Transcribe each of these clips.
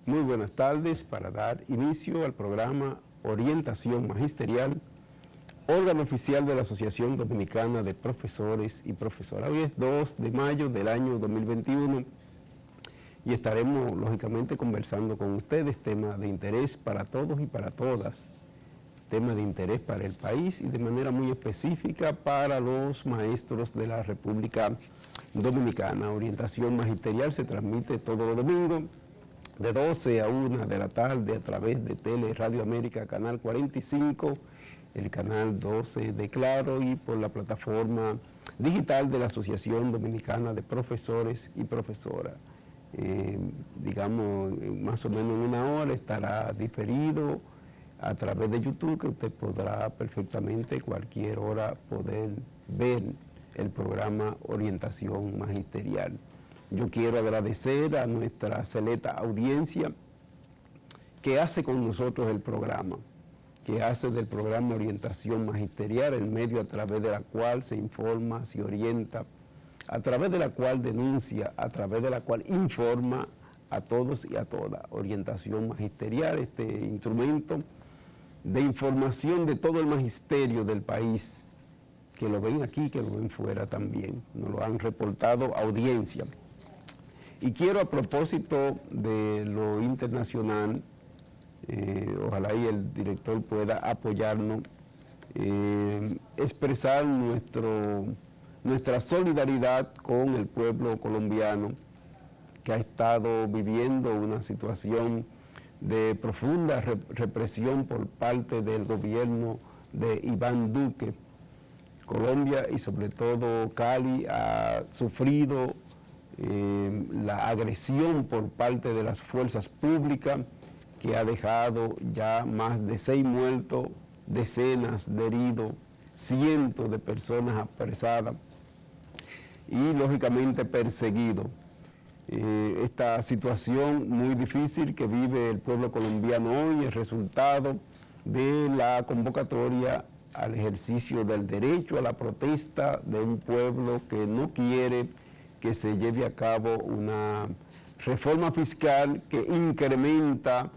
Muy buenas tardes para dar inicio al programa Orientación Magisterial, órgano oficial de la Asociación Dominicana de Profesores y Profesoras. Hoy es 2 de mayo del año 2021 y estaremos lógicamente conversando con ustedes temas de interés para todos y para todas, temas de interés para el país y de manera muy específica para los maestros de la República Dominicana. Orientación Magisterial se transmite todos los domingos de 12 a 1 de la tarde a través de Tele Radio América, Canal 45, el Canal 12 de Claro y por la plataforma digital de la Asociación Dominicana de Profesores y Profesoras. Digamos, más o menos en una hora estará diferido a través de YouTube, que usted podrá perfectamente cualquier hora poder ver el programa Orientación Magisterial. Yo quiero agradecer a nuestra selecta audiencia que hace con nosotros el programa, que hace del programa Orientación Magisterial el medio a través de la cual se informa, se orienta, a través de la cual denuncia, a través de la cual informa a todos y a todas. Orientación Magisterial, este instrumento de información de todo el magisterio del país, que lo ven aquí, que lo ven fuera también, nos lo han reportado audiencia. Y quiero, a propósito de lo internacional, ojalá y el director pueda apoyarnos, expresar nuestra solidaridad con el pueblo colombiano que ha estado viviendo una situación de profunda represión por parte del gobierno de Iván Duque. Colombia y sobre todo Cali ha sufrido la agresión por parte de las fuerzas públicas, que ha dejado ya más de 6 muertos, decenas de heridos, cientos de personas apresadas y lógicamente perseguidos. Esta situación muy difícil que vive el pueblo colombiano hoy es resultado de la convocatoria al ejercicio del derecho a la protesta de un pueblo que no quiere que se lleve a cabo una reforma fiscal que incrementa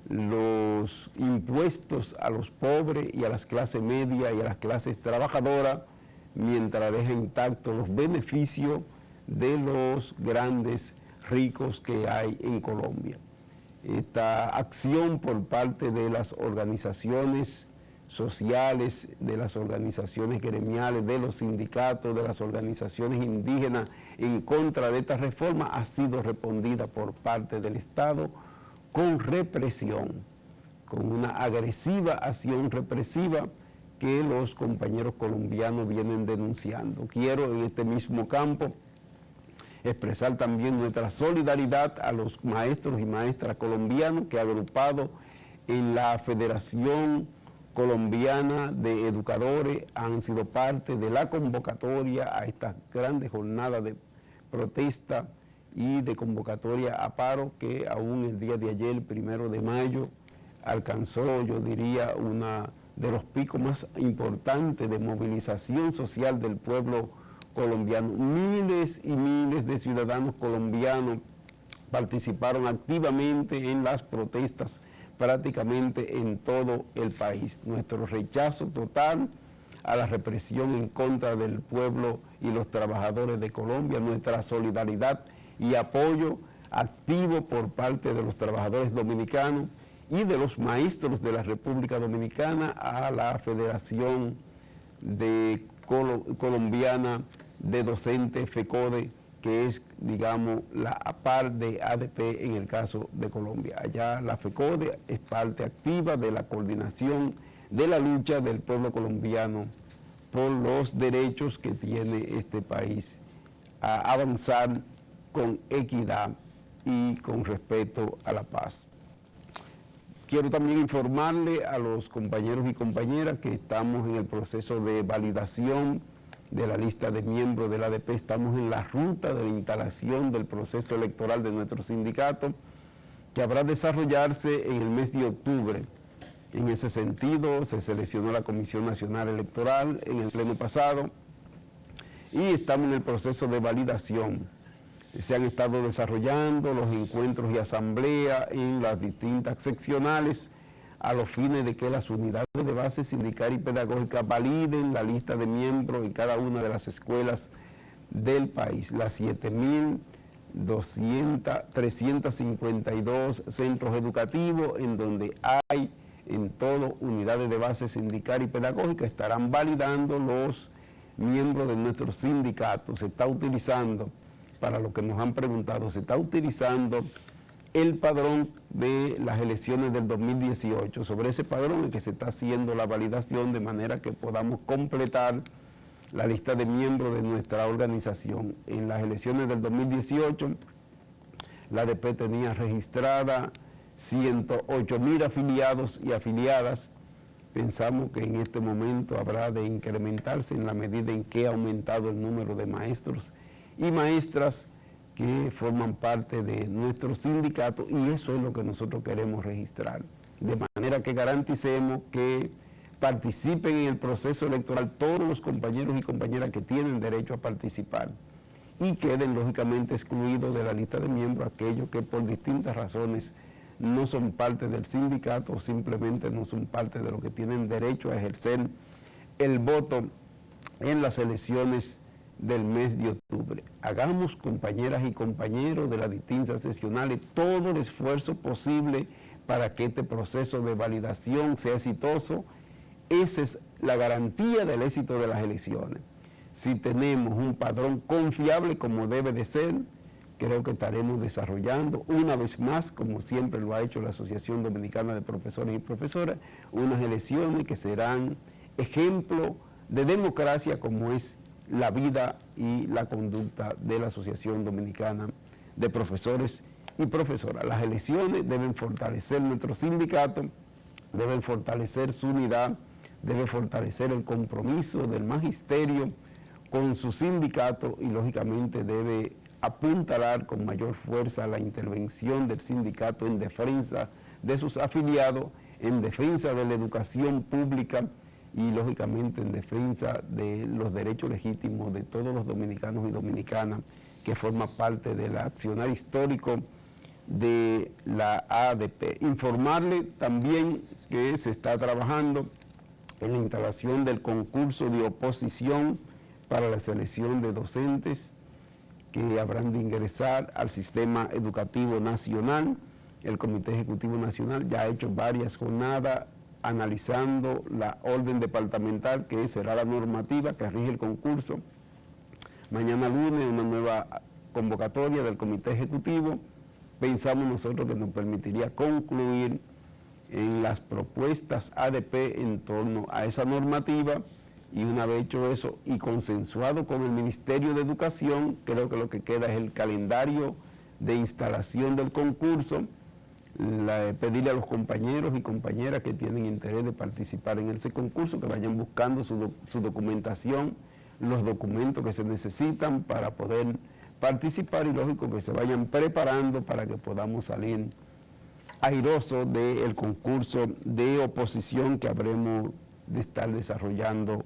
los impuestos a los pobres y a las clases medias y a las clases trabajadoras, mientras deja intactos los beneficios de los grandes ricos que hay en Colombia. Esta acción por parte de las organizaciones sociales, de las organizaciones gremiales, de los sindicatos, de las organizaciones indígenas en contra de esta reforma ha sido respondida por parte del Estado con represión, con una agresiva acción represiva que los compañeros colombianos vienen denunciando. Quiero en este mismo campo expresar también nuestra solidaridad a los maestros y maestras colombianos que agrupados en la Federación Colombiana de Educadores han sido parte de la convocatoria a estas grandes jornadas de protesta y de convocatoria a paro que aún el día de ayer, 1 de mayo, alcanzó, yo diría, uno de los picos más importantes de movilización social del pueblo colombiano. Miles y miles de ciudadanos colombianos participaron activamente en las protestas prácticamente en todo el país. Nuestro rechazo total a la represión en contra del pueblo y los trabajadores de Colombia, nuestra solidaridad y apoyo activo por parte de los trabajadores dominicanos y de los maestros de la República Dominicana a la Federación Colombiana de Docentes, FECODE, que es, digamos, la par de ADP en el caso de Colombia. Allá la FECODE es parte activa de la coordinación de la lucha del pueblo colombiano por los derechos que tiene este país a avanzar con equidad y con respeto a la paz. Quiero también informarle a los compañeros y compañeras que estamos en el proceso de validación de la lista de miembros del ADP, estamos en la ruta de la instalación del proceso electoral de nuestro sindicato, que habrá de desarrollarse en el mes de octubre. En ese sentido, se seleccionó la Comisión Nacional Electoral en el pleno pasado y estamos en el proceso de validación. Se han estado desarrollando los encuentros y asambleas en las distintas seccionales a los fines de que las unidades de base sindical y pedagógica validen la lista de miembros en cada una de las escuelas del país, las 7.352 centros educativos en donde hay en todo unidades de base sindical y pedagógica, estarán validando los miembros de nuestro sindicato. Se está utilizando, para lo que nos han preguntado, se está utilizando el padrón de las elecciones del 2018. Sobre ese padrón es que se está haciendo la validación de manera que podamos completar la lista de miembros de nuestra organización. En las elecciones del 2018, la ADP tenía registrada 108.000 afiliados y afiliadas. Pensamos que en este momento habrá de incrementarse en la medida en que ha aumentado el número de maestros y maestras que forman parte de nuestro sindicato, y eso es lo que nosotros queremos registrar, de manera que garanticemos que participen en el proceso electoral todos los compañeros y compañeras que tienen derecho a participar y queden lógicamente excluidos de la lista de miembros aquellos que por distintas razones no son parte del sindicato o simplemente no son parte de los que tienen derecho a ejercer el voto en las elecciones del mes de octubre. Hagamos, compañeras y compañeros de las distintas seccionales, todo el esfuerzo posible para que este proceso de validación sea exitoso. Esa es la garantía del éxito de las elecciones. Si tenemos un padrón confiable como debe de ser, creo que estaremos desarrollando una vez más, como siempre lo ha hecho la Asociación Dominicana de Profesores y Profesoras, unas elecciones que serán ejemplo de democracia como es la vida y la conducta de la Asociación Dominicana de Profesores y Profesoras. Las elecciones deben fortalecer nuestro sindicato, deben fortalecer su unidad, deben fortalecer el compromiso del magisterio con su sindicato y lógicamente debe apuntalar con mayor fuerza la intervención del sindicato en defensa de sus afiliados, en defensa de la educación pública y lógicamente en defensa de los derechos legítimos de todos los dominicanos y dominicanas que forman parte del accionar histórico de la ADP. Informarle también que se está trabajando en la instalación del concurso de oposición para la selección de docentes que habrán de ingresar al sistema educativo nacional. El Comité Ejecutivo Nacional ya ha hecho varias jornadas analizando la orden departamental, que será la normativa que rige el concurso. Mañana lunes una nueva convocatoria del Comité Ejecutivo. Pensamos nosotros que nos permitiría concluir en las propuestas ADP en torno a esa normativa, y una vez hecho eso y consensuado con el Ministerio de Educación, creo que lo que queda es el calendario de instalación del concurso, pedirle a los compañeros y compañeras que tienen interés de participar en ese concurso que vayan buscando su documentación, los documentos que se necesitan para poder participar y lógico que se vayan preparando para que podamos salir airosos del concurso de oposición que habremos de estar desarrollando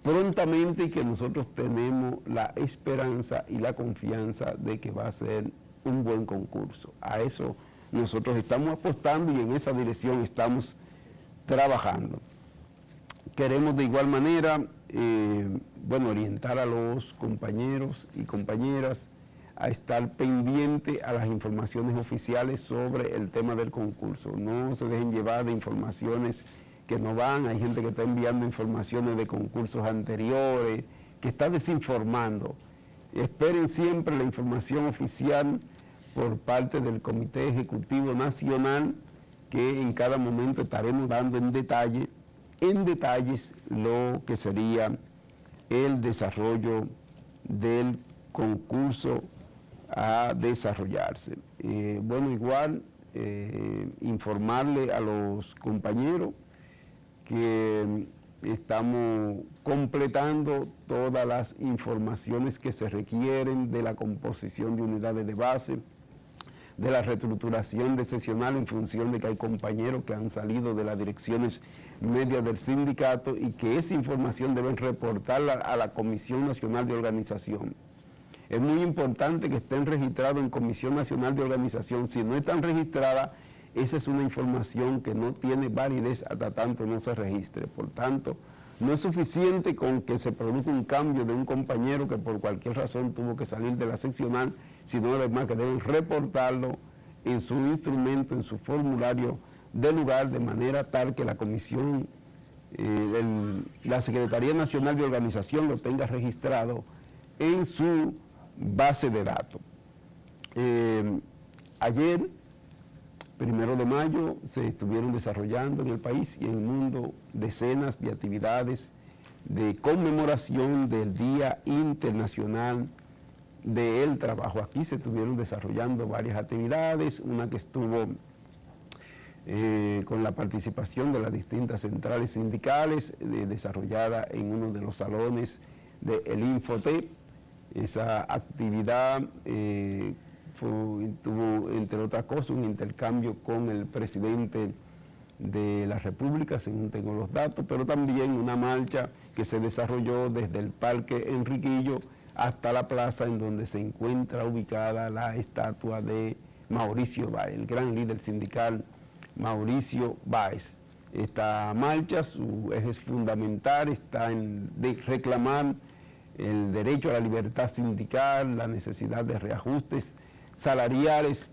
prontamente y que nosotros tenemos la esperanza y la confianza de que va a ser un buen concurso. A eso nosotros estamos apostando y en esa dirección estamos trabajando. Queremos de igual manera, orientar a los compañeros y compañeras a estar pendientes a las informaciones oficiales sobre el tema del concurso. No se dejen llevar de informaciones que no van. Hay gente que está enviando informaciones de concursos anteriores, que está desinformando. Esperen siempre la información oficial por parte del Comité Ejecutivo Nacional, que en cada momento estaremos dando en detalles lo que sería el desarrollo del concurso a desarrollarse. Informarle a los compañeros que estamos completando todas las informaciones que se requieren de la composición de unidades de base, de la reestructuración de sesional en función de que hay compañeros que han salido de las direcciones medias del sindicato y que esa información deben reportarla a la Comisión Nacional de Organización. es muy importante que estén registrados en Comisión Nacional de Organización. Si no están registradas, esa es una información que no tiene validez hasta tanto no se registre. Por tanto, no es suficiente con que se produzca un cambio de un compañero que por cualquier razón tuvo que salir de la seccional, sino además que deben reportarlo en su instrumento, en su formulario de lugar, de manera tal que la comisión, la Secretaría Nacional de Organización lo tenga registrado en su base de datos. Ayer, 1 de mayo, se estuvieron desarrollando en el país y en el mundo decenas de actividades de conmemoración del Día Internacional del Trabajo. Aquí se estuvieron desarrollando varias actividades, una que estuvo con la participación de las distintas centrales sindicales, desarrollada en uno de los salones del Infotep. Esa actividad tuvo, entre otras cosas, un intercambio con el presidente de la República, según tengo los datos, pero también una marcha que se desarrolló desde el Parque Enriquillo hasta la plaza en donde se encuentra ubicada la estatua de Mauricio Báez, el gran líder sindical Mauricio Báez. Esta marcha, su eje fundamental está en reclamar el derecho a la libertad sindical, la necesidad de reajustes salariales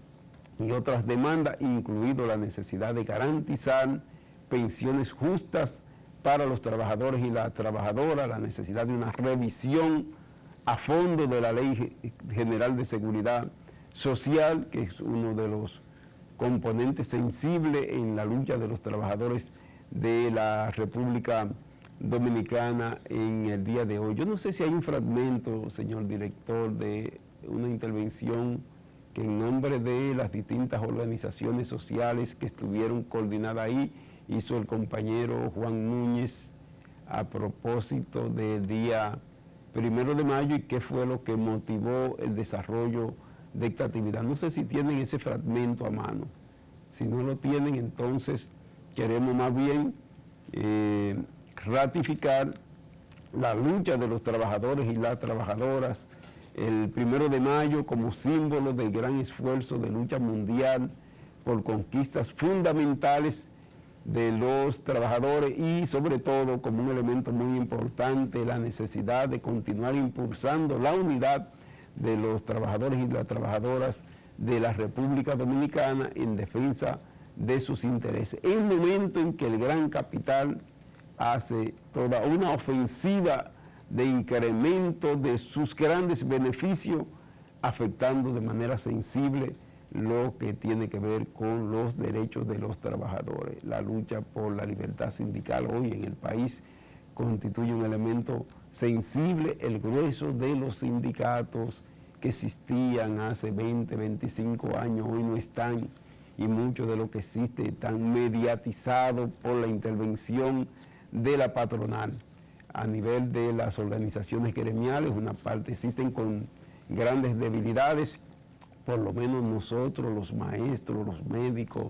y otras demandas, incluido la necesidad de garantizar pensiones justas para los trabajadores y las trabajadoras, la necesidad de una revisión a fondo de la Ley General de Seguridad Social, que es uno de los componentes sensibles en la lucha de los trabajadores de la República Dominicana en el día de hoy. Yo no sé si hay un fragmento, señor director, de una intervención que en nombre de las distintas organizaciones sociales que estuvieron coordinadas ahí, hizo el compañero Juan Núñez a propósito del día 1 de mayo y qué fue lo que motivó el desarrollo de esta actividad. No sé si tienen ese fragmento a mano. Si no lo tienen, entonces queremos más bien ratificar la lucha de los trabajadores y las trabajadoras el 1 de mayo como símbolo del gran esfuerzo de lucha mundial por conquistas fundamentales de los trabajadores y sobre todo como un elemento muy importante la necesidad de continuar impulsando la unidad de los trabajadores y las trabajadoras de la República Dominicana en defensa de sus intereses. En el momento en que el gran capital hace toda una ofensiva de incremento de sus grandes beneficios, afectando de manera sensible lo que tiene que ver con los derechos de los trabajadores. La lucha por la libertad sindical hoy en el país constituye un elemento sensible. El grueso de los sindicatos que existían hace 20, 25 años hoy no están, y mucho de lo que existe están mediatizados por la intervención de la patronal. A nivel de las organizaciones gremiales, una parte existen con grandes debilidades, por lo menos nosotros, los maestros, los médicos,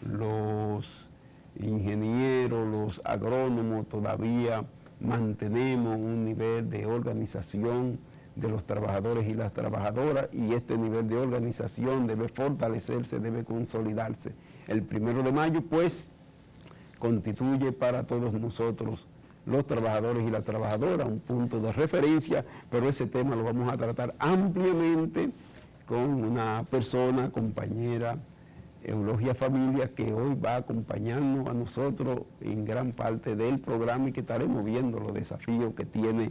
los ingenieros, los agrónomos, todavía mantenemos un nivel de organización de los trabajadores y las trabajadoras, y este nivel de organización debe fortalecerse, debe consolidarse. El 1 de mayo, pues, constituye para todos nosotros, los trabajadores y las trabajadoras, un punto de referencia, pero ese tema lo vamos a tratar ampliamente con una persona, compañera, Eulogia Familia, que hoy va a acompañarnos a nosotros en gran parte del programa y que estaremos viendo los desafíos que tiene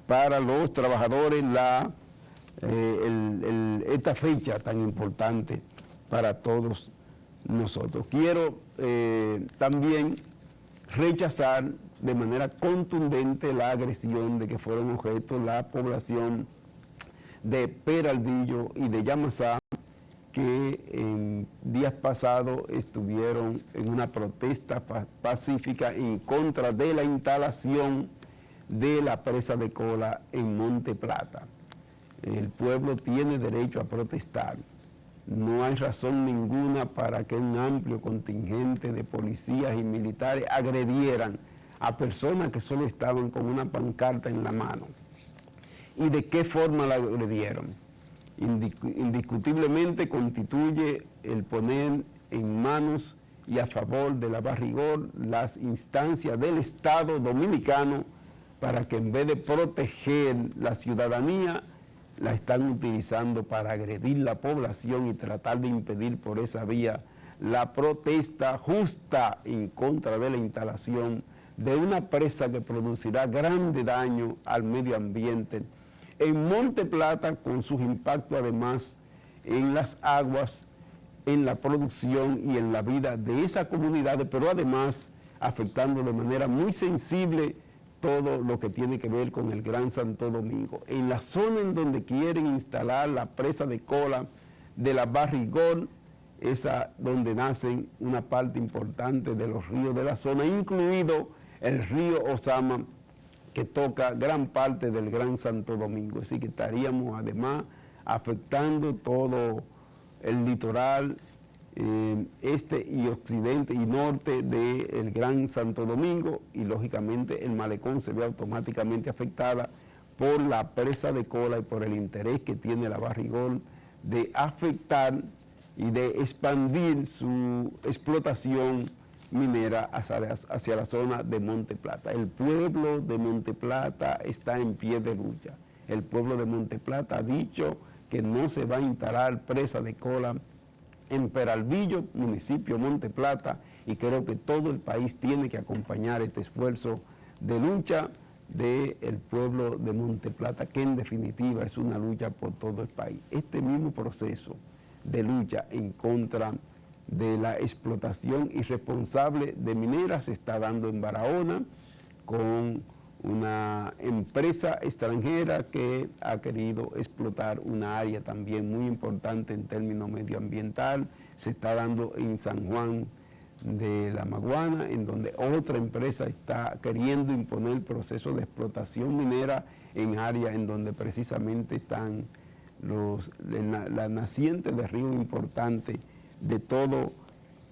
para los trabajadores esta fecha tan importante para todos nosotros. Quiero también rechazar de manera contundente la agresión de que fueron objeto la población de Peralvillo y de Yamasá, que en días pasados estuvieron en una protesta pacífica en contra de la instalación de la presa de Cola en Monte Plata. El pueblo tiene derecho a protestar. No hay razón ninguna para que un amplio contingente de policías y militares agredieran a personas que solo estaban con una pancarta en la mano. y de qué forma la agredieron. Indiscutiblemente constituye el poner en manos y a favor de la Barrigol las instancias del Estado dominicano para que en vez de proteger la ciudadanía, la están utilizando para agredir la población y tratar de impedir por esa vía la protesta justa en contra de la instalación de una presa que producirá grande daño al medio ambiente en Monte Plata, con sus impactos además en las aguas, en la producción y en la vida de esa comunidad, pero además afectando de manera muy sensible todo lo que tiene que ver con el Gran Santo Domingo. En la zona en donde quieren instalar la presa de cola de la Barrigol, esa donde nacen una parte importante de los ríos de la zona, incluido el río Osama, que toca gran parte del Gran Santo Domingo. Así que estaríamos además afectando todo el litoral este y occidente y norte del Gran Santo Domingo, y lógicamente el malecón se ve automáticamente afectada por la presa de cola y por el interés que tiene la Barrigol de afectar y de expandir su explotación minera hacia la zona de Monte Plata. El pueblo de Monte Plata está en pie de lucha. El pueblo de Monte Plata ha dicho que no se va a instalar presa de cola en Peralvillo, municipio Monte Plata, y creo que todo el país tiene que acompañar este esfuerzo de lucha del pueblo de Monte Plata, que en definitiva es una lucha por todo el país. Este mismo proceso de lucha en contra de la explotación irresponsable de mineras se está dando en Barahona con una empresa extranjera que ha querido explotar una área también muy importante en términos medioambiental. Se está dando en San Juan de la Maguana, en donde otra empresa está queriendo imponer procesos de explotación minera en áreas en donde precisamente están las nacientes de ríos importantes de todo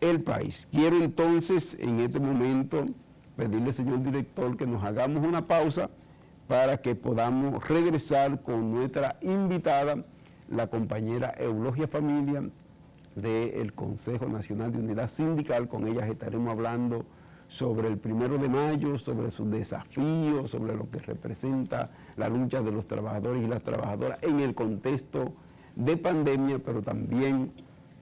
el país. Quiero entonces en este momento pedirle, señor director, que nos hagamos una pausa para que podamos regresar con nuestra invitada, la compañera Eulogia Familia del Consejo Nacional de Unidad Sindical. Con ellas estaremos hablando sobre el 1 de mayo, sobre sus desafíos, sobre lo que representa la lucha de los trabajadores y las trabajadoras en el contexto de pandemia, pero también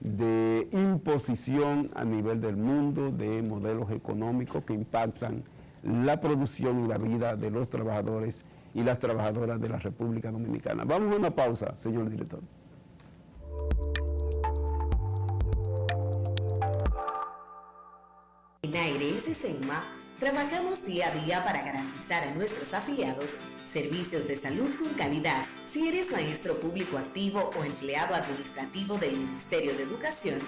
de imposición a nivel del mundo de modelos económicos que impactan la producción y la vida de los trabajadores y las trabajadoras de la República Dominicana. Vamos a una pausa, señor director. En ARS Senma trabajamos día a día para garantizar a nuestros afiliados servicios de salud con calidad. Si eres maestro público activo o empleado administrativo del Ministerio de Educación,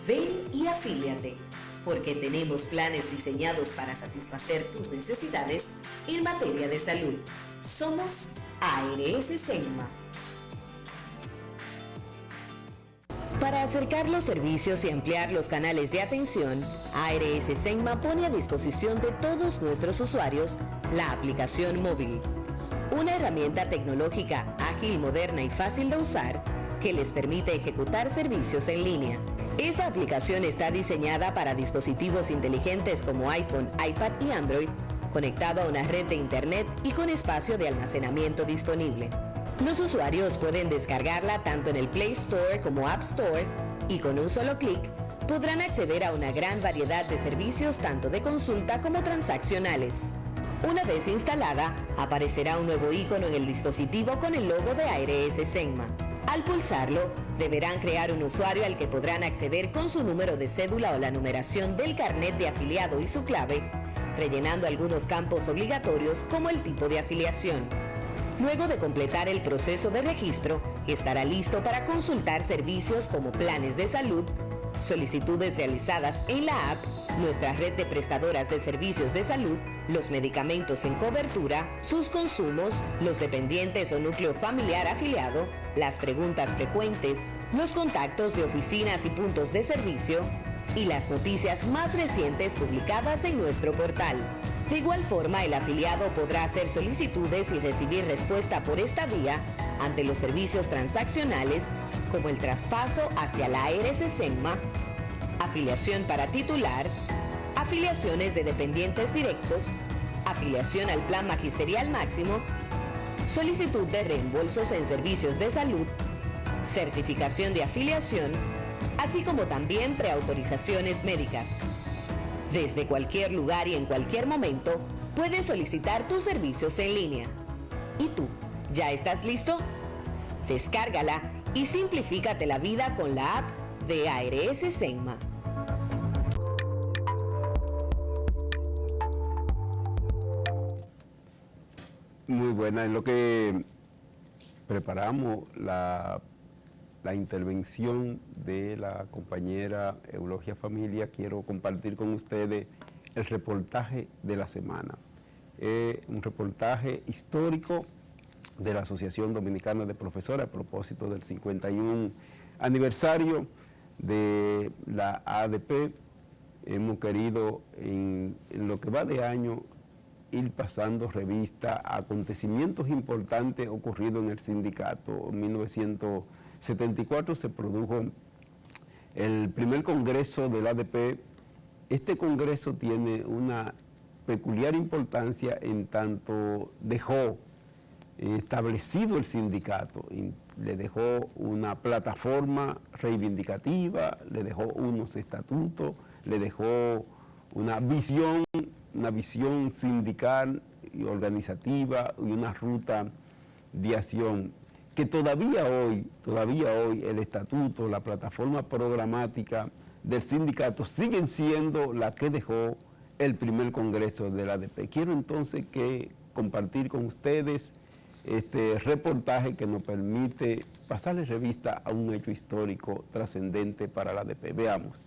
ven y afíliate, porque tenemos planes diseñados para satisfacer tus necesidades en materia de salud. Somos ARS Senma. Para acercar los servicios y ampliar los canales de atención, ARS Senma pone a disposición de todos nuestros usuarios la aplicación móvil, una herramienta tecnológica ágil, moderna y fácil de usar que les permite ejecutar servicios en línea. Esta aplicación está diseñada para dispositivos inteligentes como iPhone, iPad y Android, conectado a una red de Internet y con espacio de almacenamiento disponible. Los usuarios pueden descargarla tanto en el Play Store como App Store y con un solo clic podrán acceder a una gran variedad de servicios tanto de consulta como transaccionales. Una vez instalada, aparecerá un nuevo icono en el dispositivo con el logo de ARS Senma. Al pulsarlo, deberán crear un usuario al que podrán acceder con su número de cédula o la numeración del carnet de afiliado y su clave, rellenando algunos campos obligatorios como el tipo de afiliación. Luego de completar el proceso de registro, estará listo para consultar servicios como planes de salud, solicitudes realizadas en la app, nuestra red de prestadoras de servicios de salud, los medicamentos en cobertura, sus consumos, los dependientes o núcleo familiar afiliado, las preguntas frecuentes, los contactos de oficinas y puntos de servicio y las noticias más recientes publicadas en nuestro portal. De igual forma, el afiliado podrá hacer solicitudes y recibir respuesta por esta vía ante los servicios transaccionales como el traspaso hacia la ARS-SENMA, afiliación para titular, afiliaciones de dependientes directos, afiliación al Plan Magisterial Máximo, solicitud de reembolsos en servicios de salud, certificación de afiliación, así como también preautorizaciones médicas. Desde cualquier lugar y en cualquier momento, puedes solicitar tus servicios en línea. ¿Y tú? ¿Ya estás listo? Descárgala y simplifícate la vida con la app de ARS-SENMA. Muy buena, en lo que preparamos la intervención de la compañera Eulogia Familia, quiero compartir con ustedes el reportaje de la semana. Un reportaje histórico de la Asociación Dominicana de Profesores a propósito del 51 aniversario de la ADP. Hemos querido en lo que va de año ir pasando revista a acontecimientos importantes ocurridos en el sindicato. En 1974 se produjo el primer congreso del ADP. Este congreso tiene una peculiar importancia en tanto dejó establecido el sindicato, le dejó una plataforma reivindicativa, le dejó unos estatutos, le dejó una visión sindical y organizativa y una ruta de acción que todavía hoy el estatuto, la plataforma programática del sindicato siguen siendo la que dejó el primer congreso de la ADP. Quiero entonces compartir con ustedes este reportaje que nos permite pasarle revista a un hecho histórico trascendente para la ADP. Veamos.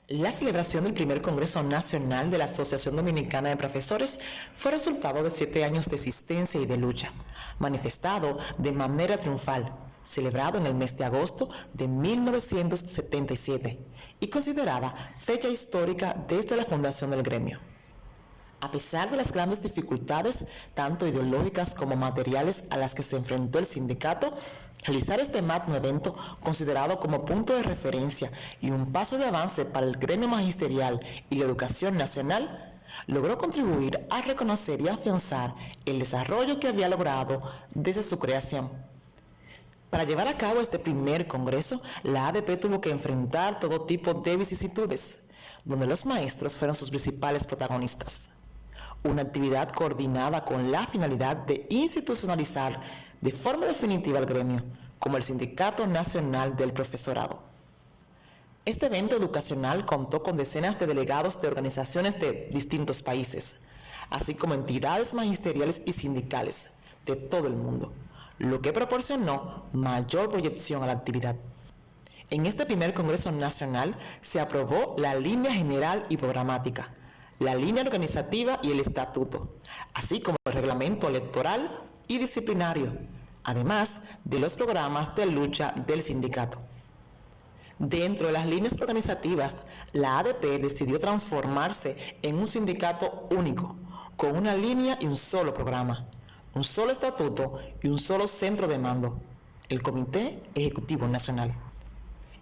La celebración del primer Congreso Nacional de la Asociación Dominicana de Profesores fue resultado de 7 años de existencia y de lucha, manifestado de manera triunfal, celebrado en el mes de agosto de 1977 y considerada fecha histórica desde la fundación del gremio. A pesar de las grandes dificultades, tanto ideológicas como materiales a las que se enfrentó el sindicato, realizar este magno evento, considerado como punto de referencia y un paso de avance para el gremio magisterial y la educación nacional, logró contribuir a reconocer y afianzar el desarrollo que había logrado desde su creación. Para llevar a cabo este primer congreso, la ADP tuvo que enfrentar todo tipo de vicisitudes, donde los maestros fueron sus principales protagonistas. Una actividad coordinada con la finalidad de institucionalizar de forma definitiva al gremio, como el Sindicato Nacional del Profesorado. Este evento educacional contó con decenas de delegados de organizaciones de distintos países, así como entidades magisteriales y sindicales de todo el mundo, lo que proporcionó mayor proyección a la actividad. En este primer Congreso Nacional se aprobó la línea general y programática, la línea organizativa y el estatuto, así como el reglamento electoral y disciplinario, además de los programas de lucha del sindicato. Dentro de las líneas organizativas, la ADP decidió transformarse en un sindicato único, con una línea y un solo programa, un solo estatuto y un solo centro de mando, el Comité Ejecutivo Nacional.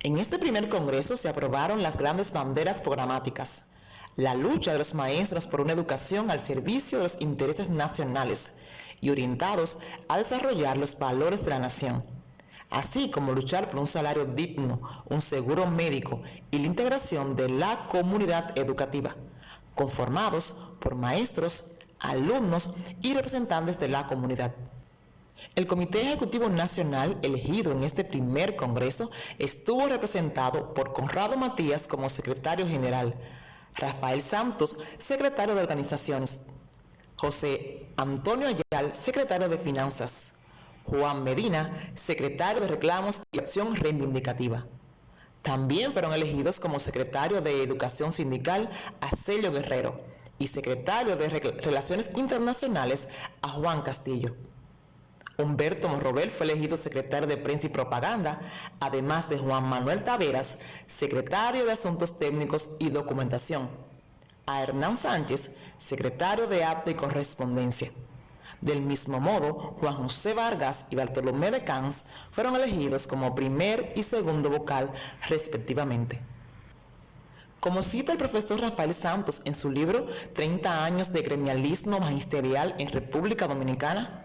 En este primer congreso se aprobaron las grandes banderas programáticas, la lucha de los maestros por una educación al servicio de los intereses nacionales y orientados a desarrollar los valores de la nación, así como luchar por un salario digno, un seguro médico y la integración de la comunidad educativa, conformados por maestros, alumnos y representantes de la comunidad. El Comité Ejecutivo Nacional, elegido en este primer congreso, estuvo representado por Conrado Matías como secretario general, Rafael Santos, secretario de Organizaciones, José Antonio Ayal, secretario de Finanzas, Juan Medina, secretario de Reclamos y Acción Reivindicativa, También fueron elegidos como secretario de Educación Sindical a Celio Guerrero y secretario de Relaciones Internacionales a Juan Castillo. Humberto Morrobel fue elegido secretario de Prensa y Propaganda, además de Juan Manuel Taveras, secretario de Asuntos Técnicos y Documentación. A Hernán Sánchez, secretario de Acta y Correspondencia. Del mismo modo, Juan José Vargas y Bartolomé de Cans fueron elegidos como primer y segundo vocal, respectivamente. Como cita el profesor Rafael Santos en su libro 30 años de gremialismo magisterial en República Dominicana,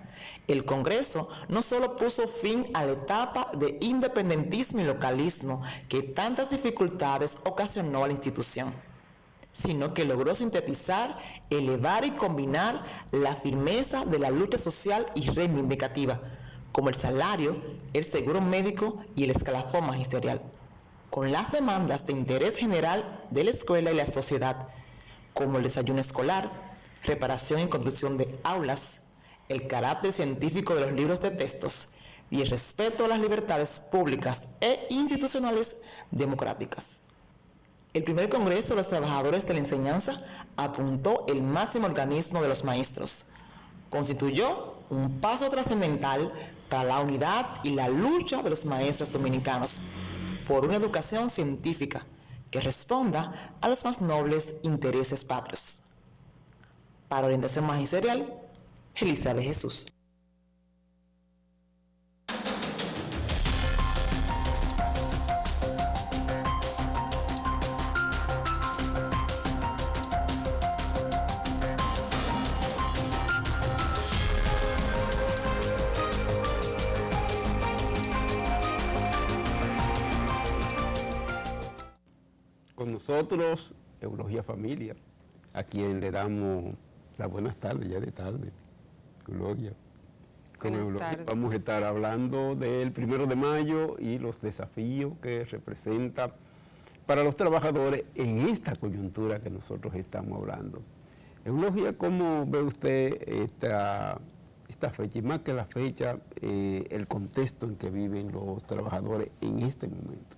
el Congreso no solo puso fin a la etapa de independentismo y localismo que tantas dificultades ocasionó a la institución, sino que logró sintetizar, elevar y combinar la firmeza de la lucha social y reivindicativa, como el salario, el seguro médico y el escalafón magisterial, con las demandas de interés general de la escuela y la sociedad, como el desayuno escolar, reparación y construcción de aulas, el carácter científico de los libros de textos y el respeto a las libertades públicas e institucionales democráticas. El primer Congreso de los Trabajadores de la Enseñanza apuntó el máximo organismo de los maestros. Constituyó un paso trascendental para la unidad y la lucha de los maestros dominicanos por una educación científica que responda a los más nobles intereses patrios. Para Orientación Magisterial, Elisa de Jesús. Con nosotros, Eulogia Familia, a quien le damos las buenas tardes, ya de tarde. Eulogia. Con Eulogia vamos a estar hablando del 1 de mayo y los desafíos que representa para los trabajadores en esta coyuntura que nosotros estamos hablando. Eulogia, ¿cómo ve usted esta fecha? Y más que la fecha, el contexto en que viven los trabajadores en este momento.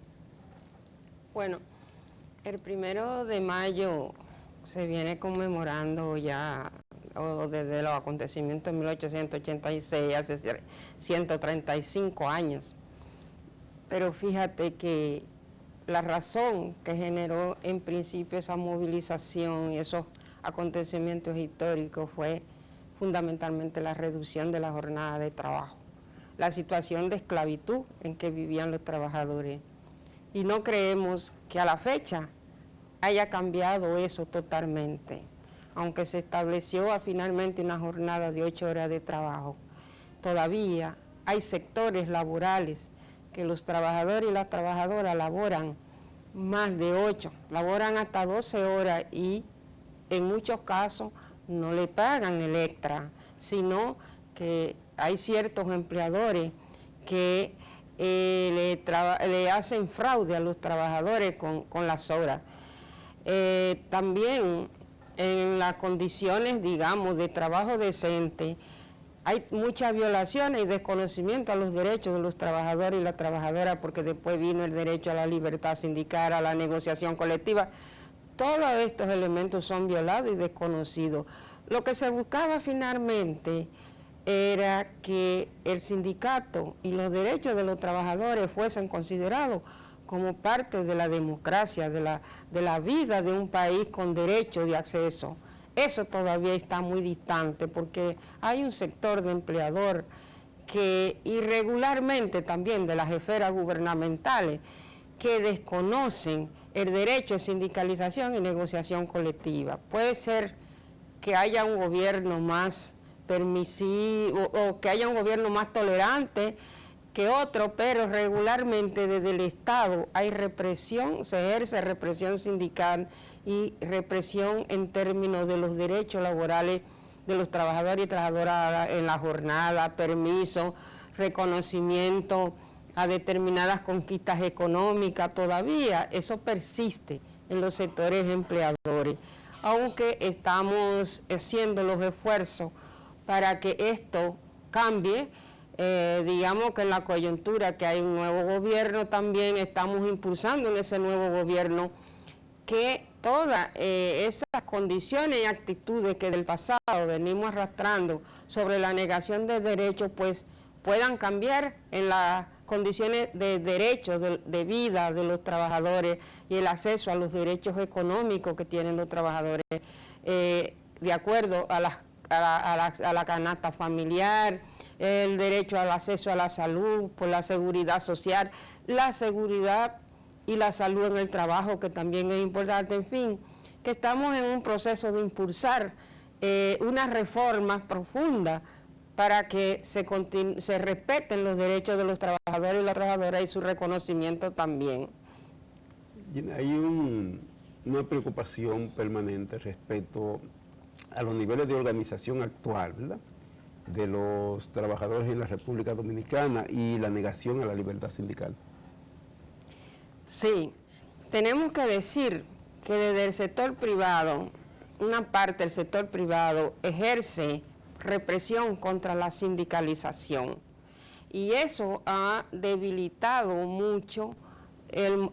Bueno, el 1 de mayo se viene conmemorando ya desde los acontecimientos de 1886, hace 135 años. Pero fíjate que la razón que generó en principio esa movilización y esos acontecimientos históricos fue fundamentalmente la reducción de la jornada de trabajo, la situación de esclavitud en que vivían los trabajadores. Y no creemos que a la fecha haya cambiado eso totalmente, aunque se estableció finalmente una jornada de 8 horas de trabajo. Todavía hay sectores laborales que los trabajadores y las trabajadoras laboran más de 8, laboran hasta 12 horas y en muchos casos no le pagan el extra, sino que hay ciertos empleadores que le hacen fraude a los trabajadores con las horas. También en las condiciones, digamos, de trabajo decente, hay muchas violaciones y desconocimiento a los derechos de los trabajadores y las trabajadoras, porque después vino el derecho a la libertad sindical, a la negociación colectiva. Todos estos elementos son violados y desconocidos. Lo que se buscaba finalmente era que el sindicato y los derechos de los trabajadores fuesen considerados como parte de la democracia, de la vida de un país con derecho de acceso. Eso todavía está muy distante porque hay un sector de empleador que irregularmente también de las esferas gubernamentales que desconocen el derecho de sindicalización y negociación colectiva. Puede ser que haya un gobierno más permisivo o que haya un gobierno más tolerante que otro, pero regularmente desde el Estado hay represión, se ejerce represión sindical y represión en términos de los derechos laborales de los trabajadores y trabajadoras en la jornada, permiso, reconocimiento a determinadas conquistas económicas. Todavía eso persiste en los sectores empleadores, aunque estamos haciendo los esfuerzos para que esto cambie. digamos que en la coyuntura que hay un nuevo gobierno, también estamos impulsando en ese nuevo gobierno que todas esas condiciones y actitudes que del pasado venimos arrastrando sobre la negación de derechos, pues puedan cambiar en las condiciones de derechos de vida de los trabajadores y el acceso a los derechos económicos que tienen los trabajadores, de acuerdo a la canasta familiar, el derecho al acceso a la salud, por la seguridad social, la seguridad y la salud en el trabajo, que también es importante. En fin, que estamos en un proceso de impulsar unas reformas profundas para que se respeten los derechos de los trabajadores y las trabajadoras y su reconocimiento también. Hay una preocupación permanente respecto a los niveles de organización actual, ¿verdad?, de los trabajadores en la República Dominicana y la negación a la libertad sindical. Sí, tenemos que decir que desde el sector privado, una parte del sector privado ejerce represión contra la sindicalización y eso ha debilitado mucho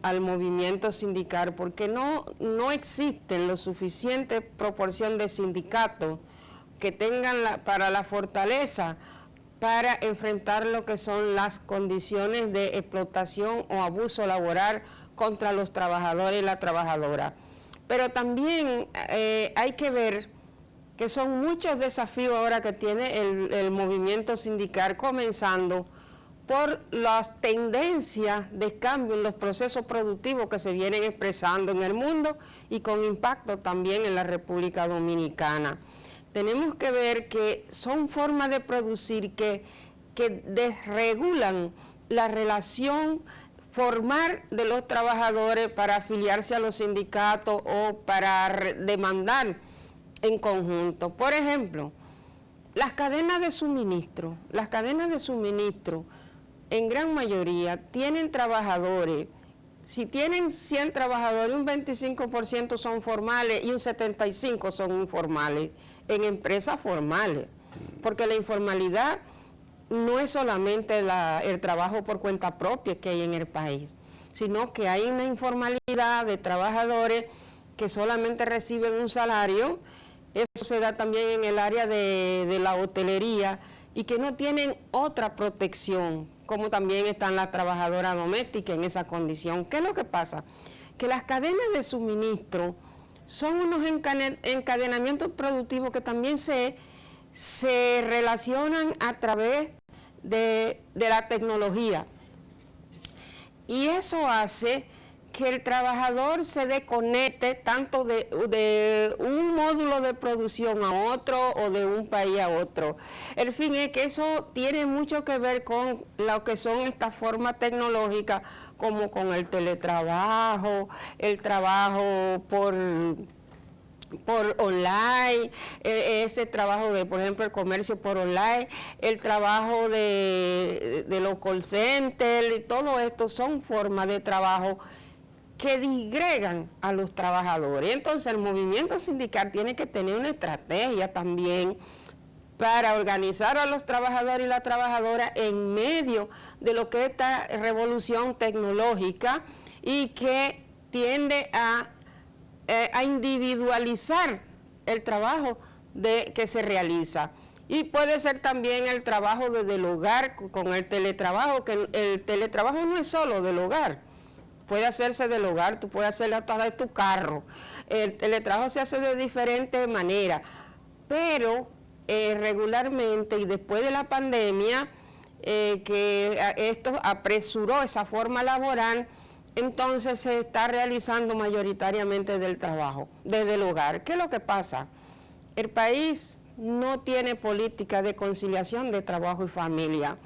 al movimiento sindical porque no existen lo suficiente proporción de sindicatos que tengan para la fortaleza para enfrentar lo que son las condiciones de explotación o abuso laboral contra los trabajadores y la trabajadora. Pero también hay que ver que son muchos desafíos ahora que tiene el movimiento sindical, comenzando por las tendencias de cambio en los procesos productivos que se vienen expresando en el mundo y con impacto también en la República Dominicana. Tenemos que ver que son formas de producir que desregulan la relación formal de los trabajadores para afiliarse a los sindicatos o para demandar en conjunto. Por ejemplo, las cadenas de suministro en gran mayoría tienen trabajadores. Si tienen 100 trabajadores, un 25% son formales y un 75% son informales en empresas formales, porque la informalidad no es solamente el trabajo por cuenta propia que hay en el país, sino que hay una informalidad de trabajadores que solamente reciben un salario. Eso se da también en el área de la hotelería y que no tienen otra protección, como también están las trabajadoras domésticas en esa condición. ¿Qué es lo que pasa? Que las cadenas de suministro son unos encadenamientos productivos que también se relacionan a través de la tecnología. Y eso hace que el trabajador se desconecte tanto de un módulo de producción a otro o de un país a otro. El fin es que eso tiene mucho que ver con lo que son estas formas tecnológicas, como con el teletrabajo, el trabajo por online, ese trabajo de, por ejemplo, el comercio por online, el trabajo de los call centers, y todo esto son formas de trabajo que disgregan a los trabajadores. Entonces el movimiento sindical tiene que tener una estrategia también para organizar a los trabajadores y las trabajadoras en medio de lo que es esta revolución tecnológica y que tiende a individualizar el trabajo que se realiza. Y puede ser también el trabajo desde el hogar con el teletrabajo, que el teletrabajo no es solo del hogar, puede hacerse del hogar, tú puedes hacerlo hasta de tu carro. El teletrabajo se hace de diferentes maneras, pero regularmente y después de la pandemia, que esto apresuró esa forma laboral, entonces se está realizando mayoritariamente del trabajo, desde el hogar. ¿Qué es lo que pasa? El país no tiene política de conciliación de trabajo y familia.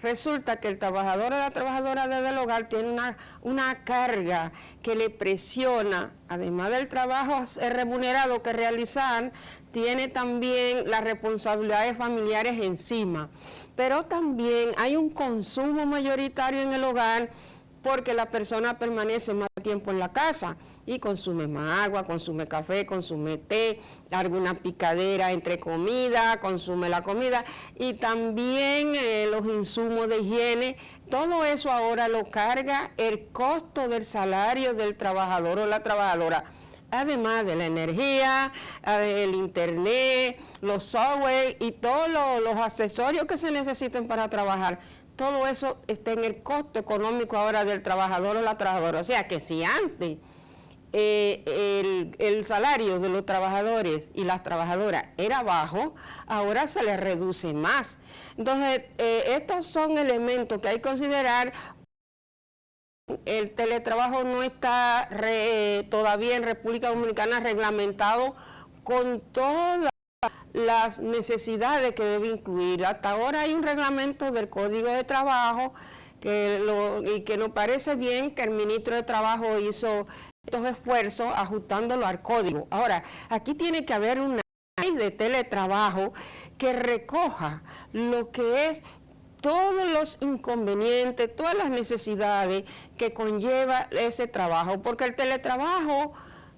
Resulta que el trabajador o la trabajadora desde el hogar tiene una carga que le presiona, además del trabajo remunerado que realizan, tiene también las responsabilidades familiares encima. Pero también hay un consumo mayoritario en el hogar porque la persona permanece más tiempo en la casa. y consume más agua, consume café, consume té, alguna picadera entre comida, consume la comida y también los insumos de higiene. Todo eso ahora lo carga el costo del salario del trabajador o la trabajadora, además de la energía, el internet, los software y todos los accesorios que se necesiten para trabajar. Todo eso está en el costo económico ahora del trabajador o la trabajadora. O sea que si antes el salario de los trabajadores y las trabajadoras era bajo, ahora se les reduce más. Entonces, estos son elementos que hay que considerar. El teletrabajo no está todavía en República Dominicana reglamentado con todas las necesidades que debe incluir. Hasta ahora hay un reglamento del Código de Trabajo que nos parece bien que el ministro de Trabajo hizo estos esfuerzos ajustándolo al código. Ahora, aquí tiene que haber una ley de teletrabajo que recoja lo que es todos los inconvenientes, todas las necesidades que conlleva ese trabajo, porque el teletrabajo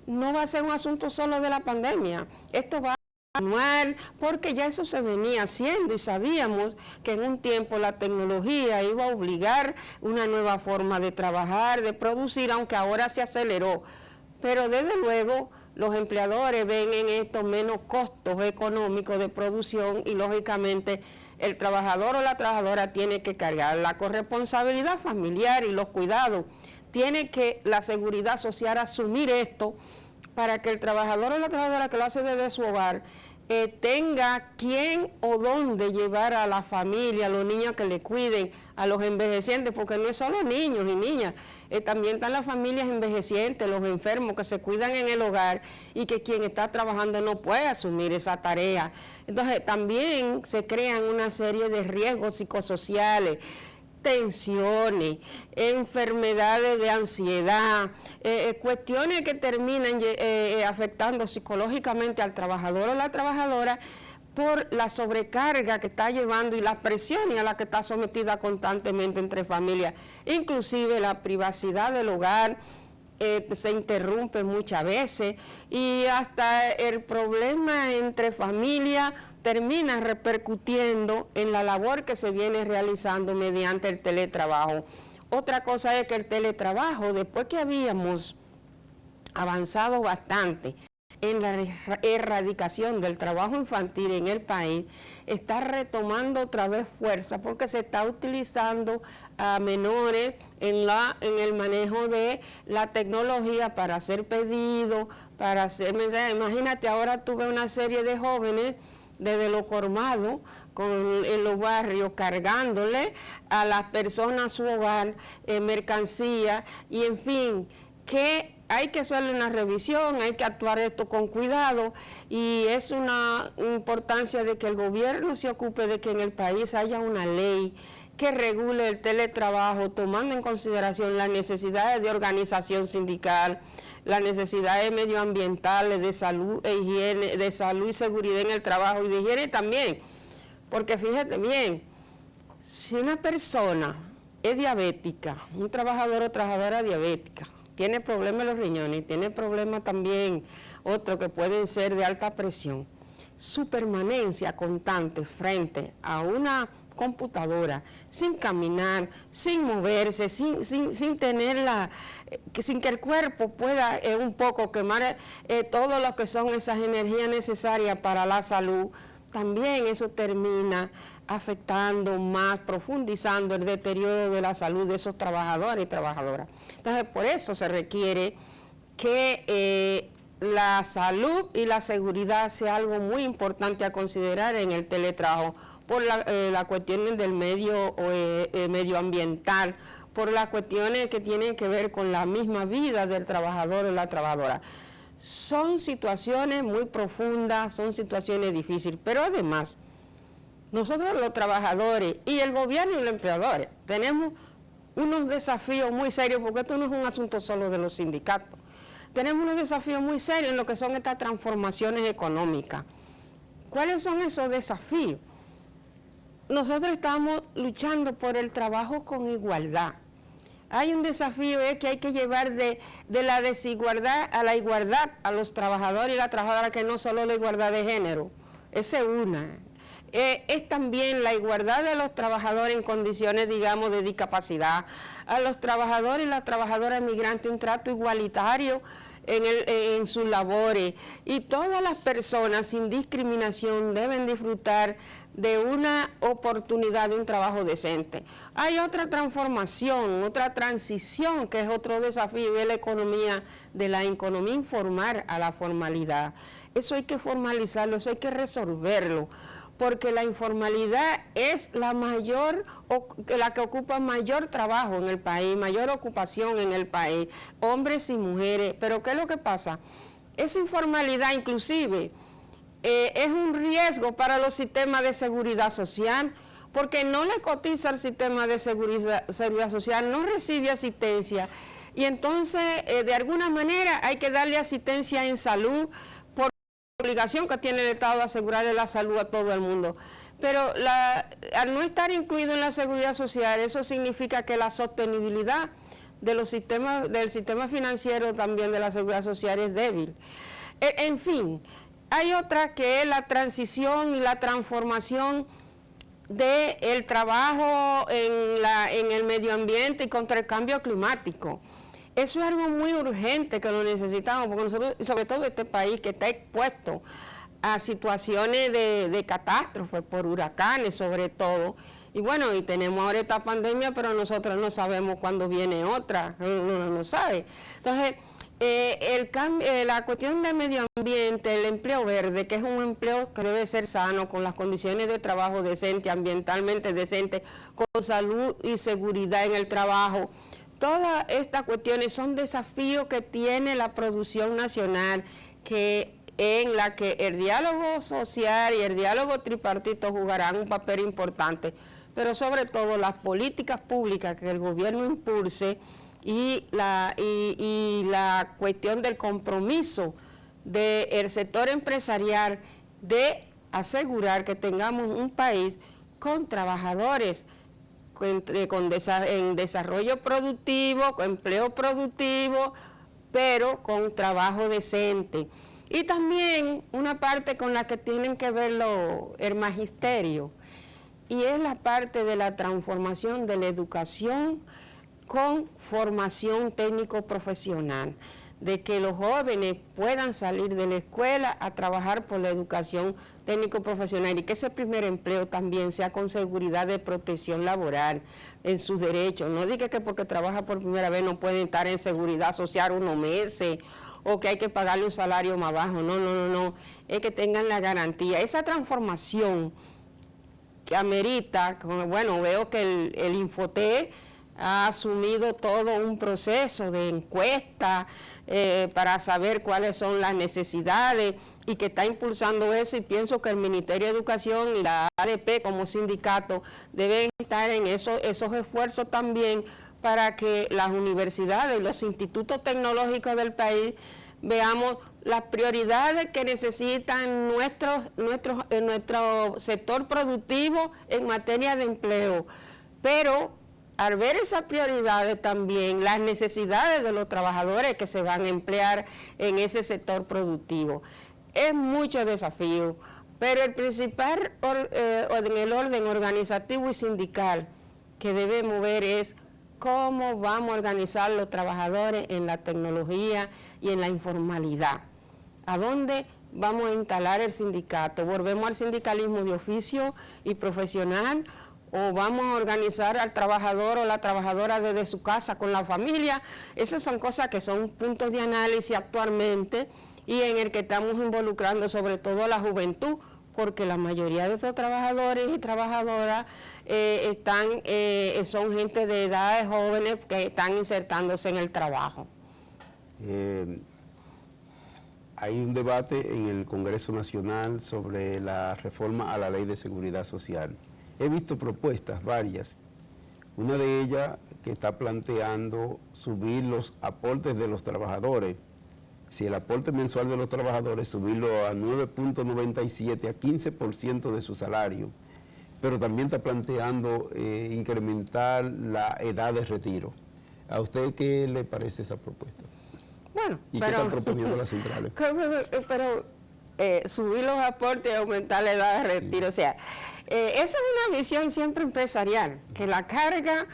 no va a ser un asunto solo de la pandemia, esto va a continuar, porque ya eso se venía haciendo y sabíamos que en un tiempo la tecnología iba a obligar una nueva forma de trabajar, de producir, aunque ahora se aceleró, pero desde luego los empleadores ven en esto menos costos económicos de producción y lógicamente el trabajador o la trabajadora tiene que cargar la corresponsabilidad familiar y los cuidados. Tiene que la seguridad social asumir esto para que el trabajador o la trabajadora que lo hace desde su hogar tenga quién o dónde llevar a la familia, a los niños que le cuiden, a los envejecientes, porque no es solo niños y niñas, también están las familias envejecientes, los enfermos que se cuidan en el hogar y que quien está trabajando no puede asumir esa tarea. Entonces también se crean una serie de riesgos psicosociales, tensiones, enfermedades de ansiedad, cuestiones que terminan afectando psicológicamente al trabajador o la trabajadora por la sobrecarga que está llevando y las presiones a las que está sometida constantemente entre familias. Inclusive la privacidad del hogar se interrumpe muchas veces y hasta el problema entre familias termina repercutiendo en la labor que se viene realizando mediante el teletrabajo. Otra cosa es que el teletrabajo, después que habíamos avanzado bastante en la erradicación del trabajo infantil en el país, está retomando otra vez fuerza porque se está utilizando a menores en el manejo de la tecnología para hacer pedidos, para hacer mensajes. Imagínate, ahora tuve una serie de jóvenes desde Los Colmados en los barrios cargándole a las personas a su hogar mercancía y en fin, que hay que hacerle una revisión, hay que actuar esto con cuidado y es una importancia de que el gobierno se ocupe de que en el país haya una ley que regule el teletrabajo tomando en consideración las necesidades de organización sindical, las necesidades medioambientales, de salud e higiene, de salud y seguridad en el trabajo y de higiene también, porque fíjate bien, si una persona es diabética, un trabajador o trabajadora diabética, tiene problemas en los riñones, tiene problemas también otros que pueden ser de alta presión, su permanencia constante frente a una computadora, sin caminar, sin moverse, sin tenerla, sin que el cuerpo pueda un poco quemar todo lo que son esas energías necesarias para la salud, también eso termina afectando más, profundizando el deterioro de la salud de esos trabajadores y trabajadoras. Entonces, por eso se requiere que la salud y la seguridad sea algo muy importante a considerar en el teletrabajo, por las cuestiones del medioambiental, por las cuestiones que tienen que ver con la misma vida del trabajador o la trabajadora. Son situaciones muy profundas, son situaciones difíciles, pero además, nosotros los trabajadores y el gobierno y los empleadores tenemos unos desafíos muy serios, porque esto no es un asunto solo de los sindicatos. Tenemos unos desafíos muy serios en lo que son estas transformaciones económicas. ¿Cuáles son esos desafíos? Nosotros estamos luchando por el trabajo con igualdad. Hay un desafío que hay que llevar de la desigualdad a la igualdad a los trabajadores y las trabajadoras, que no solo la igualdad de género, esa es una. Es también la igualdad de los trabajadores en condiciones, digamos, de discapacidad, a los trabajadores y las trabajadoras migrantes, un trato igualitario en sus labores, y todas las personas sin discriminación deben disfrutar de una oportunidad de un trabajo decente. Hay otra transformación, otra transición, que es otro desafío de la economía informal a la formalidad. Eso hay que formalizarlo, eso hay que resolverlo, porque la informalidad es la que ocupa mayor trabajo en el país, mayor ocupación en el país, hombres y mujeres. Pero ¿qué es lo que pasa? Esa informalidad inclusive es un riesgo para los sistemas de seguridad social, porque no le cotiza al sistema de seguridad social, no recibe asistencia, y entonces de alguna manera hay que darle asistencia en salud, por la obligación que tiene el Estado de asegurarle la salud a todo el mundo. Pero al no estar incluido en la seguridad social, eso significa que la sostenibilidad de los sistemas, del sistema financiero también de la seguridad social, es débil. En fin, hay otra que es la transición y la transformación del trabajo en el medio ambiente y contra el cambio climático. Eso es algo muy urgente que lo necesitamos, porque nosotros, sobre todo este país que está expuesto a situaciones de catástrofes por huracanes sobre todo, y bueno, y tenemos ahora esta pandemia, pero nosotros no sabemos cuándo viene otra, uno no sabe. Entonces, la cuestión del medio ambiente, el empleo verde, que es un empleo que debe ser sano, con las condiciones de trabajo decentes, ambientalmente decentes, con salud y seguridad en el trabajo. Todas estas cuestiones son desafíos que tiene la producción nacional, en la que el diálogo social y el diálogo tripartito jugarán un papel importante, pero sobre todo las políticas públicas que el gobierno impulse, y la cuestión del compromiso del sector empresarial de asegurar que tengamos un país con trabajadores en desarrollo productivo, con empleo productivo, pero con trabajo decente. Y también una parte con la que tienen que verlo el magisterio, y es la parte de la transformación de la educación con formación técnico-profesional, de que los jóvenes puedan salir de la escuela a trabajar por la educación técnico-profesional, y que ese primer empleo también sea con seguridad de protección laboral en sus derechos. No diga que porque trabaja por primera vez no puede estar en seguridad social unos meses, o que hay que pagarle un salario más bajo. No, es que tengan la garantía. Esa transformación que amerita, bueno, veo que el Infotep ha asumido todo un proceso de encuesta para saber cuáles son las necesidades, y que está impulsando eso, y pienso que el Ministerio de Educación y la ADP como sindicato deben estar en esos esfuerzos también, para que las universidades y los institutos tecnológicos del país veamos las prioridades que necesitan nuestro sector productivo en materia de empleo, pero al ver esas prioridades también las necesidades de los trabajadores que se van a emplear en ese sector productivo. Es mucho desafío, pero el principal en el orden organizativo y sindical que debemos ver es cómo vamos a organizar los trabajadores en la tecnología y en la informalidad. ¿A dónde vamos a instalar el sindicato? ¿Volvemos al sindicalismo de oficio y profesional, o vamos a organizar al trabajador o la trabajadora desde su casa con la familia? Esas son cosas que son puntos de análisis actualmente, y en el que estamos involucrando sobre todo a la juventud, porque la mayoría de estos trabajadores y trabajadoras son gente de edades jóvenes que están insertándose en el trabajo. Hay un debate en el Congreso Nacional sobre la reforma a la Ley de Seguridad Social. He visto propuestas varias, una de ellas que está planteando subir los aportes de los trabajadores. Si el aporte mensual de los trabajadores, subirlo a 9.97, a 15% de su salario, pero también está planteando incrementar la edad de retiro. ¿A usted qué le parece esa propuesta? Bueno, ¿Y qué están proponiendo las centrales? Pero subir los aportes y aumentar la edad de retiro, sí. O sea, eso es una visión siempre empresarial, que la carga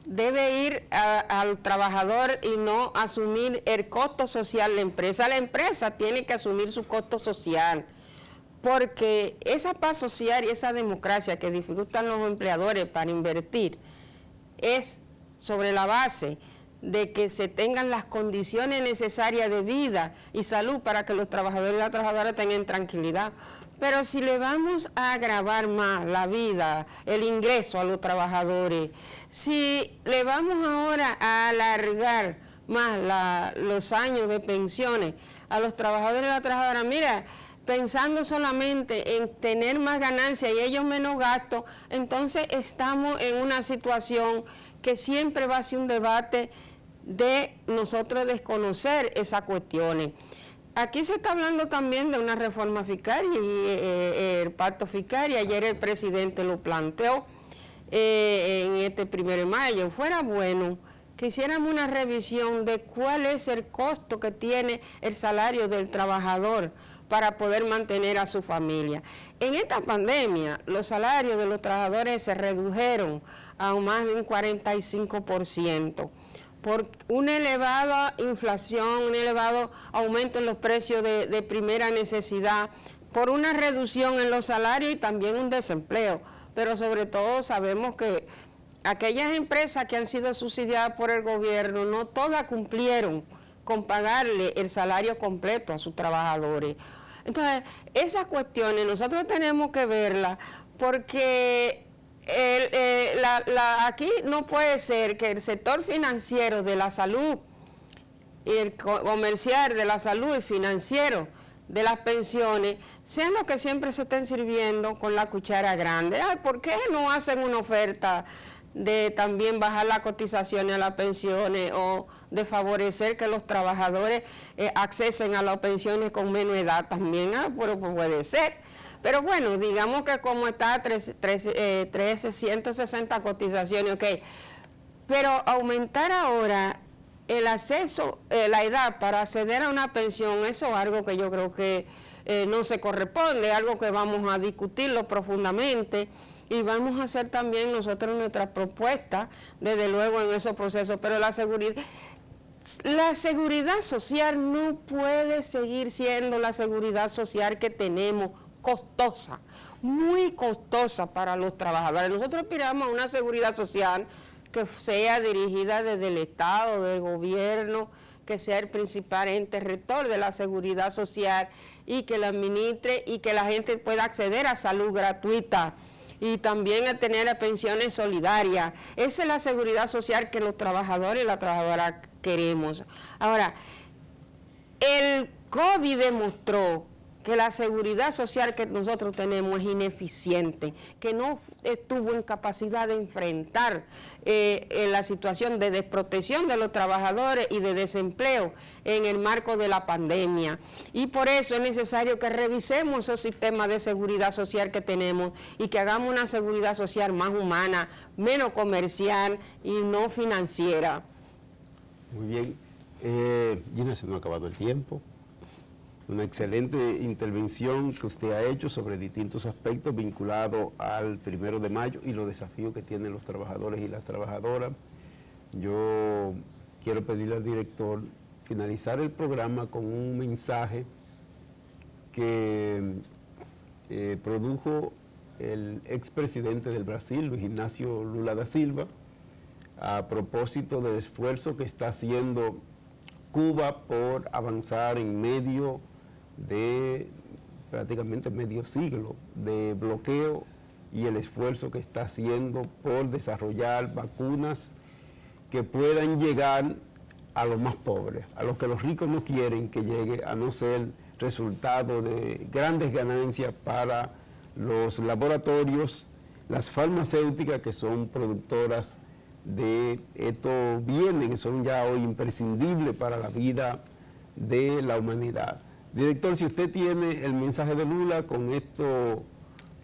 debe ir al trabajador y no asumir el costo social de la empresa. La empresa tiene que asumir su costo social, porque esa paz social y esa democracia que disfrutan los empleadores para invertir es sobre la base de que se tengan las condiciones necesarias de vida y salud para que los trabajadores y las trabajadoras tengan tranquilidad. Pero si le vamos a agravar más la vida, el ingreso a los trabajadores, si le vamos ahora a alargar más los años de pensiones a los trabajadores y las trabajadoras, mira, pensando solamente en tener más ganancias y ellos menos gastos, entonces estamos en una situación que siempre va a ser un debate de nosotros desconocer esas cuestiones. Aquí se está hablando también de una reforma fiscal y el pacto fiscal, y ayer el presidente lo planteó en este 1 de mayo. Fuera bueno que hiciéramos una revisión de cuál es el costo que tiene el salario del trabajador para poder mantener a su familia. En esta pandemia, los salarios de los trabajadores se redujeron a más de un 45%. Por una elevada inflación, un elevado aumento en los precios de primera necesidad, por una reducción en los salarios y también un desempleo. Pero sobre todo sabemos que aquellas empresas que han sido subsidiadas por el gobierno, no todas cumplieron con pagarle el salario completo a sus trabajadores. Entonces, esas cuestiones nosotros tenemos que verlas porque aquí no puede ser que el sector financiero de la salud y el comercial de la salud y financiero de las pensiones sean los que siempre se estén sirviendo con la cuchara grande. Ay, ¿por qué no hacen una oferta de también bajar las cotizaciones a las pensiones o de favorecer que los trabajadores accesen a las pensiones con menos edad también? Pero puede ser. Pero bueno, digamos que como está 160 cotizaciones, ok. Pero aumentar ahora el acceso, la edad para acceder a una pensión, eso es algo que yo creo que no se corresponde, algo que vamos a discutirlo profundamente y vamos a hacer también nosotros nuestras propuestas, desde luego en esos procesos. Pero la seguridad social no puede seguir siendo la seguridad social que tenemos, costosa, muy costosa para los trabajadores. Nosotros aspiramos a una seguridad social que sea dirigida desde el Estado, del gobierno, que sea el principal ente rector de la seguridad social y que la administre y que la gente pueda acceder a salud gratuita y también a tener pensiones solidarias. Esa es la seguridad social que los trabajadores y las trabajadoras queremos. Ahora, el COVID demostró que la seguridad social que nosotros tenemos es ineficiente, que no estuvo en capacidad de enfrentar la situación de desprotección de los trabajadores y de desempleo en el marco de la pandemia. Y por eso es necesario que revisemos esos sistemas de seguridad social que tenemos y que hagamos una seguridad social más humana, menos comercial y no financiera. Muy bien. Gina, se nos ha acabado el tiempo. Una excelente intervención que usted ha hecho sobre distintos aspectos vinculados al 1 de mayo y los desafíos que tienen los trabajadores y las trabajadoras. Yo quiero pedirle al director finalizar el programa con un mensaje que produjo el expresidente del Brasil, Luis Ignacio Lula da Silva, a propósito del esfuerzo que está haciendo Cuba por avanzar en medio de prácticamente medio siglo de bloqueo y el esfuerzo que está haciendo por desarrollar vacunas que puedan llegar a los más pobres, a los que los ricos no quieren que llegue, a no ser resultado de grandes ganancias para los laboratorios, las farmacéuticas que son productoras de estos bienes que son ya hoy imprescindibles para la vida de la humanidad. Director, si usted tiene el mensaje de Lula, con esto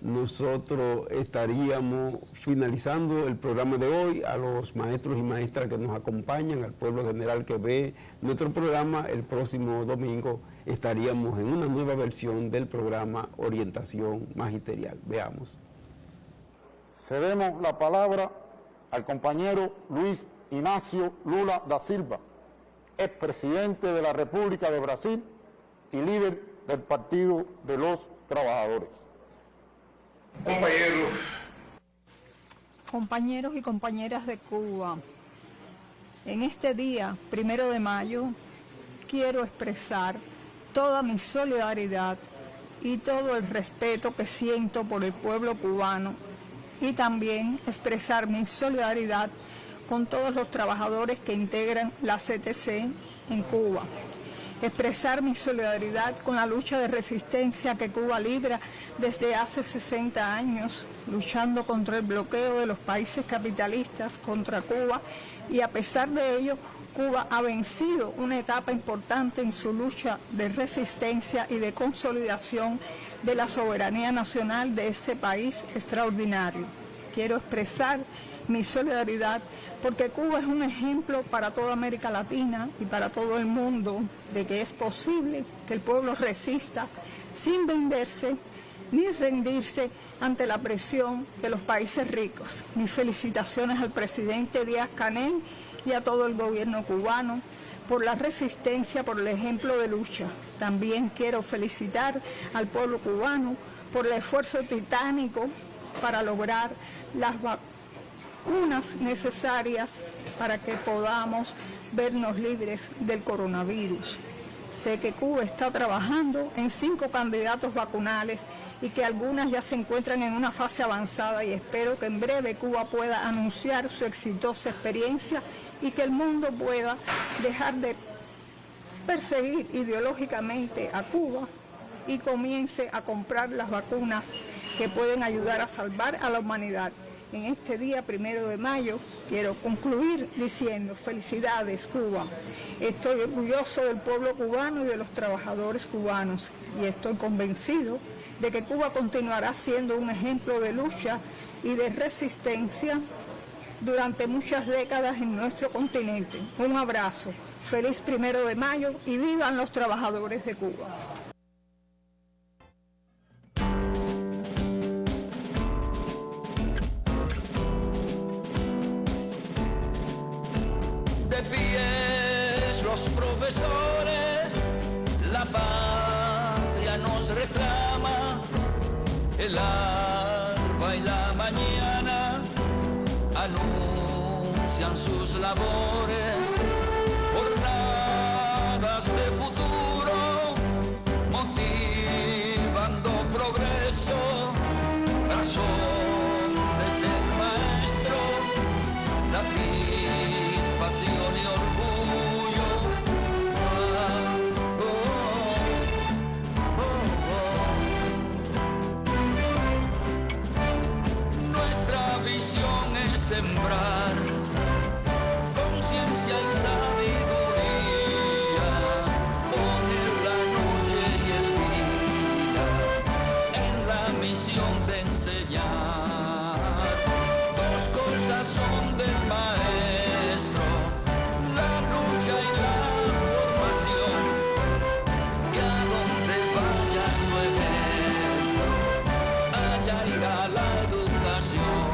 nosotros estaríamos finalizando el programa de hoy. A los maestros y maestras que nos acompañan, al pueblo general que ve nuestro programa, el próximo domingo estaríamos en una nueva versión del programa Orientación Magisterial. Veamos. Cedemos la palabra al compañero Luis Inácio Lula da Silva, expresidente de la República de Brasil y líder del Partido de los Trabajadores. Compañeros y compañeras de Cuba, en este día, 1 de mayo, quiero expresar toda mi solidaridad y todo el respeto que siento por el pueblo cubano y también expresar mi solidaridad con todos los trabajadores que integran la CTC en Cuba. Expresar mi solidaridad con la lucha de resistencia que Cuba libra desde hace 60 años, luchando contra el bloqueo de los países capitalistas contra Cuba, y a pesar de ello, Cuba ha vencido una etapa importante en su lucha de resistencia y de consolidación de la soberanía nacional de ese país extraordinario. Quiero expresar mi solidaridad porque Cuba es un ejemplo para toda América Latina y para todo el mundo de que es posible que el pueblo resista sin venderse ni rendirse ante la presión de los países ricos. Mis felicitaciones al presidente Díaz-Canel y a todo el gobierno cubano por la resistencia, por el ejemplo de lucha. También quiero felicitar al pueblo cubano por el esfuerzo titánico para lograr las vacunas necesarias para que podamos vernos libres del coronavirus. Sé que Cuba está trabajando en 5 candidatos vacunales y que algunas ya se encuentran en una fase avanzada, y espero que en breve Cuba pueda anunciar su exitosa experiencia y que el mundo pueda dejar de perseguir ideológicamente a Cuba y comience a comprar las vacunas que pueden ayudar a salvar a la humanidad. En este día, 1 de mayo, quiero concluir diciendo: felicidades, Cuba. Estoy orgulloso del pueblo cubano y de los trabajadores cubanos, y estoy convencido de que Cuba continuará siendo un ejemplo de lucha y de resistencia durante muchas décadas en nuestro continente. Un abrazo, feliz 1 de mayo y vivan los trabajadores de Cuba. Los profesores, la patria nos reclama, el alba y la mañana anuncian sus labores, jornadas de futuro, motivando progreso, razón de ser maestro, satisfacción y orgullo. Sembrar conciencia y sabiduría, poner la noche y el día en la misión de enseñar. Dos cosas son del maestro, la lucha y la formación, y a donde vaya su ejemplo, allá irá la educación.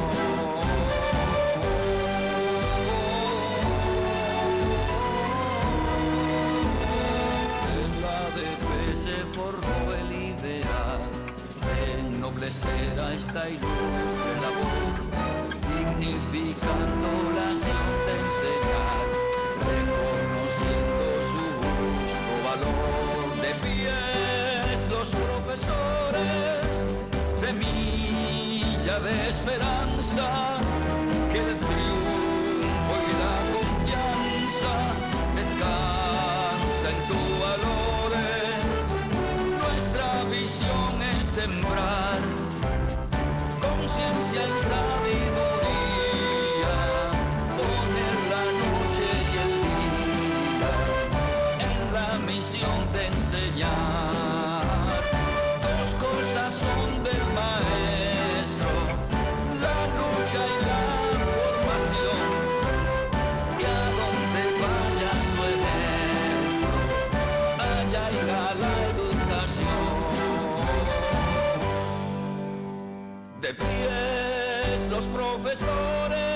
Ennoblecer a esta ilustre labor, dignificando la acción de enseñar, reconociendo su justo valor. De pies los profesores, semilla de esperanza, que el triunfo y la confianza descansa en tu valores. Nuestra visión es sembrar conciencia y sabiduría, poner la noche y el día en la misión de enseñar. Dos cosas son del maestro, De pies los profesores